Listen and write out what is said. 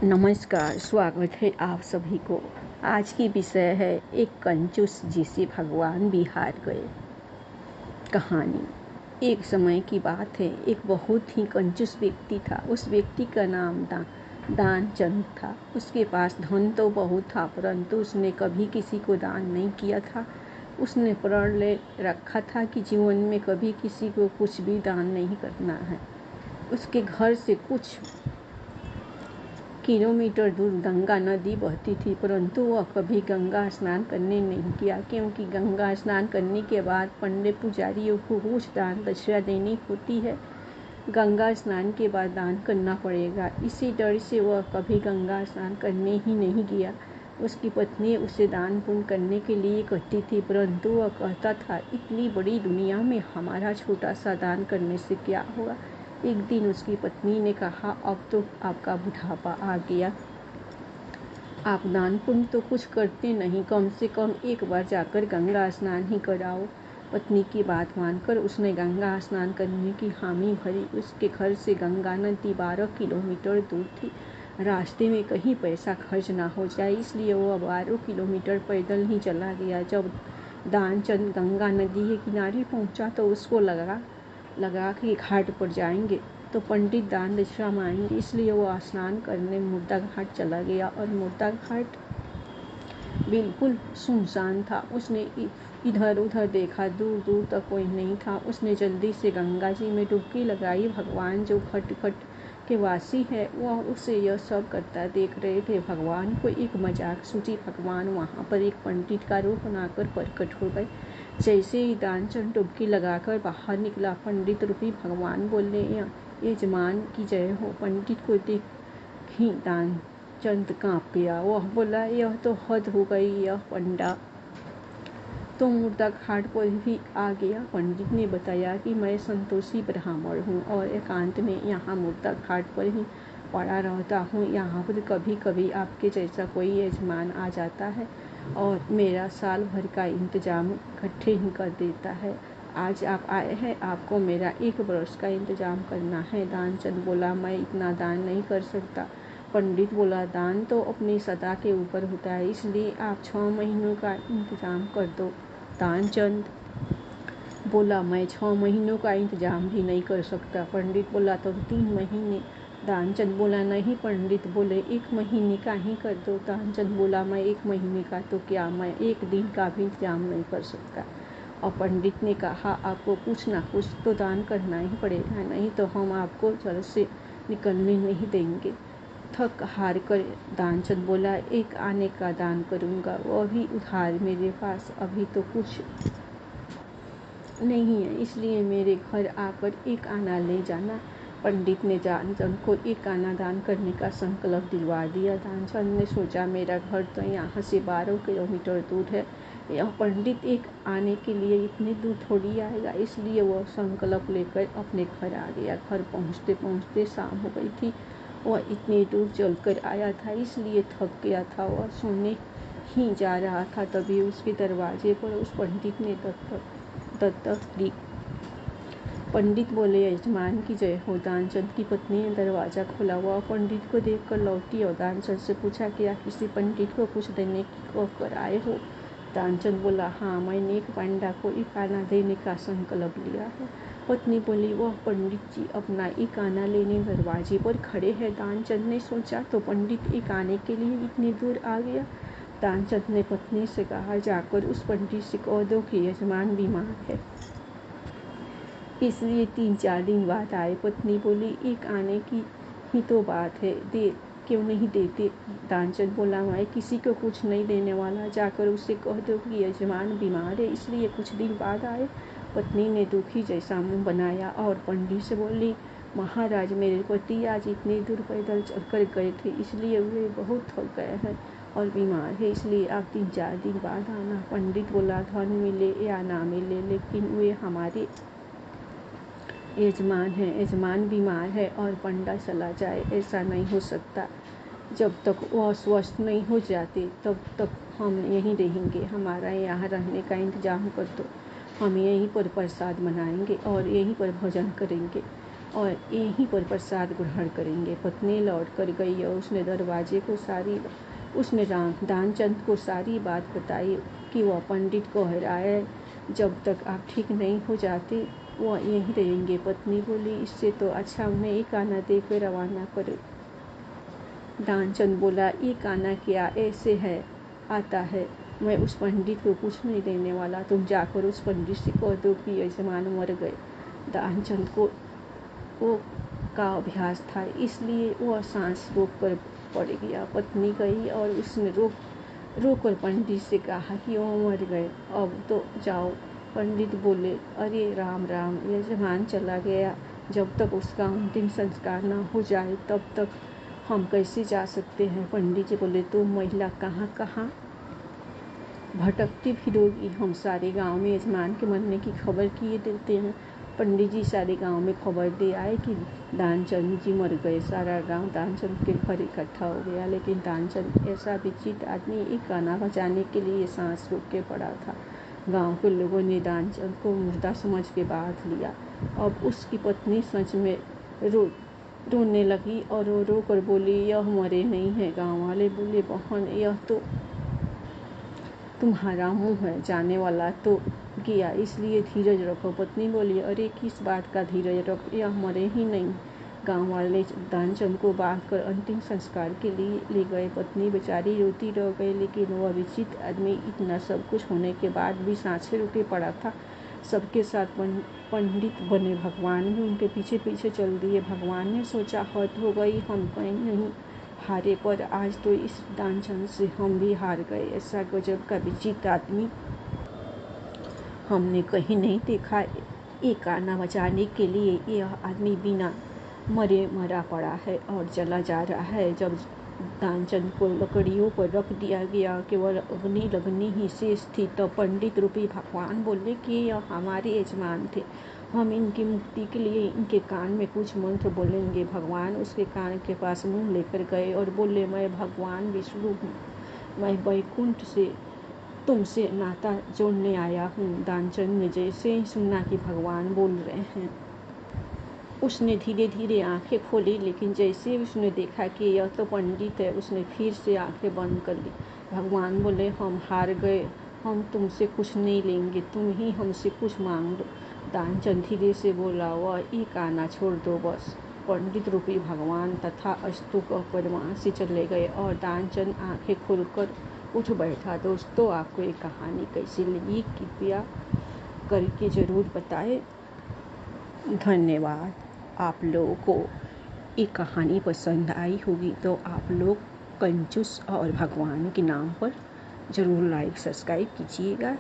नमस्कार, स्वागत है आप सभी को। आज की विषय है एक कंजूस जिसे भगवान भी हार गए। कहानी। एक समय की बात है, एक बहुत ही कंजूस व्यक्ति था। उस व्यक्ति का नाम दानचंद था। उसके पास धन तो बहुत था, परंतु उसने कभी किसी को दान नहीं किया था। उसने प्रण ले रखा था कि जीवन में कभी किसी को कुछ भी दान नहीं करना है। उसके घर से कुछ किलोमीटर दूर गंगा नदी बहती थी, परंतु वह कभी गंगा स्नान करने नहीं गया, क्योंकि गंगा स्नान करने के बाद पंडित पुजारियों को कुछ दान दक्षिणा देनी होती है। गंगा स्नान के बाद दान करना पड़ेगा। इसी डर से वह कभी गंगा स्नान करने ही नहीं गया। उसकी पत्नी उसे दान पुण्य करने के लिए कहती थी, परंतु वह कहता था, इतनी बड़ी दुनिया में हमारा छोटा सा दान करने से क्या होगा। एक दिन उसकी पत्नी ने कहा, अब तो आपका बुढ़ापा आ गया, आप दान पुण्य तो कुछ करते नहीं, कम से कम एक बार जाकर गंगा स्नान ही कराओ। पत्नी की बात मानकर उसने गंगा स्नान करने की हामी भरी। उसके घर से गंगा नदी 12 किलोमीटर दूर थी। रास्ते में कहीं पैसा खर्च ना हो जाए, इसलिए वह 12 किलोमीटर पैदल ही चला गया। जब दानचंद गंगा नदी के किनारे पहुंचा तो उसको लगा कि घाट पर जाएंगे तो पंडित दान दक्षिणा मांगेंगे, इसलिए वह स्नान करने मुर्दा घाट चला गया। और मुर्दा घाट बिल्कुल सुनसान था। उसने इधर उधर देखा, दूर दूर तक कोई नहीं था। उसने जल्दी से गंगा जी में डुबकी लगाई। भगवान जो खटखट के वासी है, वह उसे यह सब करता देख रहे थे। भगवान को एक मजाक सूझी। भगवान वहाँ पर एक पंडित का रूप बनाकर प्रकट हो गए। जैसे ही दानचंद डुबकी लगाकर बाहर निकला, पंडित रूपी भगवान बोले, यजमान की जय हो। पंडित को देख ही दानचंद कांप गया। वह बोला, यह तो हद हो गई, यह पंडा तो मुर्दा घाट पर भी आ गया। पंडित ने बताया कि मैं संतोषी ब्राह्मण हूँ और एकांत में यहाँ मुर्दा घाट पर ही पड़ा रहता हूँ। यहाँ पर कभी कभी आपके जैसा कोई यजमान आ जाता है और मेरा साल भर का इंतजाम इकट्ठे ही कर देता है। आज आप आए हैं, आपको मेरा 1 वर्ष का इंतजाम करना है। दानचंद बोला, मैं इतना दान नहीं कर सकता। पंडित बोला, दान तो अपनी सदा के ऊपर होता है, इसलिए आप 6 महीनों का इंतजाम कर दो। दानचंद बोला, मैं 6 महीनों का इंतजाम भी नहीं कर सकता। पंडित बोला, तो 3 महीने। दानचंद बोला, नहीं। पंडित बोले, 1 महीने का ही कर दो। दानचंद बोला, मैं 1 महीने का तो क्या, मैं 1 दिन का भी इंतजाम नहीं कर सकता। और पंडित ने कहा, आपको कुछ ना कुछ तो दान करना ही पड़ेगा, नहीं तो हम आपको जल से निकलने नहीं देंगे। थक हार कर दानचंद बोला, 1 आने का दान करूँगा, वो भी उधार। मेरे पास अभी तो कुछ नहीं है, इसलिए मेरे घर आकर 1 आना ले जाना। पंडित ने दानचंद को 1 आना दान करने का संकल्प दिलवा दिया। दानचंद ने सोचा, मेरा घर तो यहाँ से 12 किलोमीटर दूर है, यह पंडित 1 आने के लिए इतनी दूर थोड़ी आएगा, इसलिए वह संकल्प लेकर अपने घर आ गया। घर पहुँचते पहुँचते शाम हो गई थी। वह इतनी दूर चलकर आया था, इसलिए थक गया था। वह सोने ही जा रहा था, तभी उसके दरवाजे पर उस पंडित ने दस्तक दी। पंडित बोले, यजमान की जय हो। दानचंद की पत्नी ने दरवाजा खोला। वह पंडित को देखकर लौटी और दानचंद से पूछा, क्या किसी पंडित को कुछ देने की कहकर आए हो। दानचंद बोला, हाँ, मैंने एक पंडा को 1 आना देने का संकल्प लिया है। पत्नी बोली, वह पंडित जी अपना 1 आना लेने दरवाजे पर खड़े हैं। दानचंद ने सोचा, तो पंडित 1 आने के लिए इतनी दूर आ गया। दानचंद ने पत्नी से कहा, जाकर उस पंडित से कह दो कि यजमान बीमार है, इसलिए 3-4 दिन बाद आए। पत्नी बोली, 1 आने की ही तो बात है, दे क्यों नहीं देते। दानचंद बोला, मैं किसी को कुछ नहीं देने वाला, जाकर उसे कह दो कि यजमान बीमार है, इसलिए कुछ दिन बाद आए। पत्नी ने दुखी जैसा मुंह बनाया और पंडित से बोली, महाराज, मेरे पति आज इतनी दूर पैदल चलकर गए थे, इसलिए वे बहुत थक गए हैं और बीमार है, इसलिए आप 3-4 दिन बाद आना। पंडित बोला, धन मिले या ना मिले, लेकिन वे हमारे यजमान है। यजमान बीमार है और पंडा चला जाए, ऐसा नहीं हो सकता। जब तक वह स्वस्थ नहीं हो जाते तब तक हम यहीं रहेंगे। हमारा यहाँ रहने का इंतजाम कर दो, हम यहीं पर प्रसाद बनाएंगे और यहीं पर भोजन करेंगे। और यहीं पर प्रसाद ग्रहण करेंगे। पत्नी लौट कर गई और उसने दानचंद को सारी बात बताई कि वह पंडित कह रहा है जब तक आप ठीक नहीं हो जाते वह यहीं रहेंगे। पत्नी बोली, इससे तो अच्छा उन्हें एक आना देकर रवाना करो। दानचंद बोला, एक आना क्या ऐसे है आता है, मैं उस पंडित को कुछ नहीं देने वाला, तुम जाकर उस पंडित से कह दो कि यजमान मर गए। दानचंद को वो का अभ्यास था, इसलिए वह सांस रोक कर पड़ गया। पत्नी गई और उसने रोक कर पंडित से कहा कि वो मर गए, अब तो जाओ। पंडित बोले, अरे राम राम, यजमान चला गया, जब तक उसका अंतिम संस्कार न हो जाए तब तक हम कैसे जा सकते हैं। पंडित जी बोले, तुम महिला कहाँ कहाँ भटकती फिरोगी, हम सारे गांव में यजमान के मरने की खबर किए देते हैं। पंडित जी सारे गांव में खबर दे आए कि दानचंद जी मर गए। सारा गांव दानचंद के घर इकट्ठा हो गया, लेकिन दानचंद ऐसा विचित्र आदमी एक गाना बजाने के लिए सांस रोक के पड़ा था। गांव के लोगों ने दानचंद को मुर्दा समझ के बांध लिया। अब उसकी पत्नी सच में रोने लगी और रो कर बोली, यह मरे नहीं है। गाँव वाले बोले, बहन यह तो तुम्हारा मुँह है, जाने वाला तो गया, इसलिए धीरज रखो। पत्नी बोली, अरे किस बात का धीरज रखो, यह मरे ही नहीं। गांव वाले दानचंद को बांधकर अंतिम संस्कार के लिए ले गए। पत्नी बेचारी रोती रह गई, लेकिन वह विचित्र आदमी इतना सब कुछ होने के बाद भी सांसें रोके पड़ा था। सबके साथ पंडित बने, भगवान भी उनके पीछे पीछे चल दिए। भगवान ने सोचा, हद हो गई, हम कहीं नहीं हारे, पर आज तो इस दानचंद से हम भी हार गए। ऐसा गजब का विचित्र आदमी हमने कहीं नहीं देखा। एक गाना बजाने के लिए यह आदमी बिना मरे मरा पड़ा है और चला जा रहा है। जब दानचंद को लकड़ियों पर रख दिया गया, केवल अग्नि लगनी ही शेष थी, तो पंडित रूपी भगवान बोले कि यह हमारे यजमान थे, हम इनकी मुक्ति के लिए इनके कान में कुछ मंत्र बोलेंगे। भगवान उसके कान के पास मुंह लेकर गए और बोले, मैं भगवान विष्णु हूँ, मैं वैकुंठ से तुमसे नाता जोड़ने आया हूँ। दानचंद ने जैसे ही सुना कि भगवान बोल रहे हैं, उसने धीरे धीरे आंखें खोली, लेकिन जैसे ही उसने देखा कि यह तो पंडित है, उसने फिर से आंखें बंद कर ली। भगवान बोले, हम हार गए, हम तुमसे कुछ नहीं लेंगे, तुम ही हमसे कुछ मांग लो। दानचंद धीरे से बोला, वह एक आना छोड़ दो बस। पंडित रूपी भगवान तथा अस्तु कहकर वहाँ से चले गए और दानचंद आंखें खोलकर उठ बैठा। दोस्तों, आपको ये कहानी कैसी लगी कृपया करके ज़रूर बताएं। धन्यवाद। आप लोगों को ये कहानी पसंद आई होगी तो आप लोग कंजूस और भगवान के नाम पर ज़रूर लाइक सब्सक्राइब कीजिएगा।